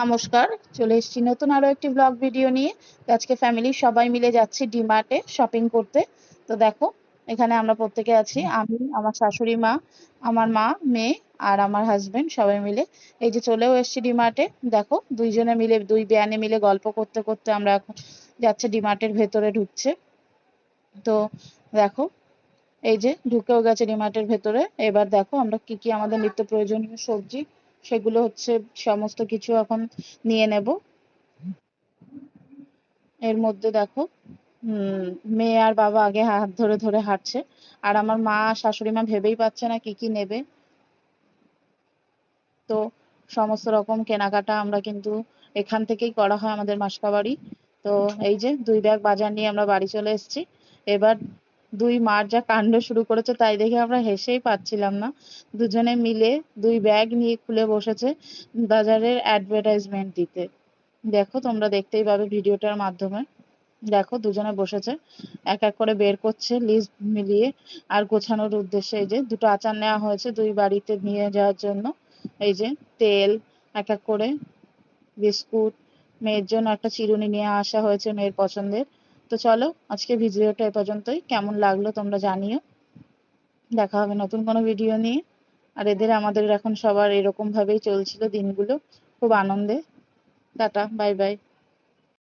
নমস্কার, চলে এসেছি নতুন আরো একটি ব্লগ ভিডিও নিয়ে। তো আজকে ফ্যামিলির সবাই মিলে যাচ্ছি ডিমার্টে শপিং করতে। তো দেখো, এখানে আমরা প্রত্যেকে আছি, আমি, আমার শাশুড়ি মা, আমার মা, মেয়ে আর আমার হাজবেন্ড সবাই মিলে এই যে চলেও এসেছি ডিমার্টে। দেখো, দুইজনে মিলে দুই বেয়ানে মিলে গল্প করতে করতে আমরা এখন যাচ্ছে ডিমার্টের ভেতরে ঢুকছে। তো দেখো, এই যে ঢুকেও গেছে ডিমার্টের ভেতরে। এবার দেখো আমরা কি কি আমাদের নিত্য প্রয়োজনীয় সবজি সেগুলো হচ্ছে সমস্ত কিছু এখন নিয়ে নেব। এর মধ্যে দেখো, মেয়ে আর বাবা আগে হাত ধরে ধরে হাঁটছে, আর আমার মা শাশুড়ি মা ভেবেই পাচ্ছে না কি কি নেবে। তো সমস্ত রকম কেনাকাটা আমরা কিন্তু এখান থেকেই করা হয় আমাদের মাসকাবাড়ি। তো এই যে 2 ব্যাগ বাজার নিয়ে আমরা বাড়ি চলে এসেছি। এবার দুই মার যা কাণ্ড শুরু করেছে তাই দেখে আমরা হেসেই পাচ্ছিলাম না। দুজনে মিলে 2 ব্যাগ নিয়ে খুলে বসেছে বাজারের অ্যাডভার্টাইজমেন্ট দিতে। দেখো, তোমরা দেখতেই পাবে ভিডিওটার মাধ্যমে। দেখো, দুজনে বসেছে, এক এক করে বের করছে লিস্ট মিলিয়ে আর গোছানোর উদ্দেশ্যে। এই যে দুটো আচার নেওয়া হয়েছে দুই বাড়িতে নিয়ে যাওয়ার জন্য। এই যে তেল, এক এক করে বিস্কুট, মেয়ের জন্য একটা চিরুনি নিয়ে আসা হয়েছে মেয়ের পছন্দের। তো চলো, আজকে ভিডিওটা এ পর্যন্তই। কেমন লাগলো তোমরা জানিও। দেখা হবে নতুন কোনো ভিডিও নিয়ে। আর এদের আমাদের এখন সবার এরকম ভাবেই চলছিল দিনগুলো, খুব আনন্দে। Tata, bye bye.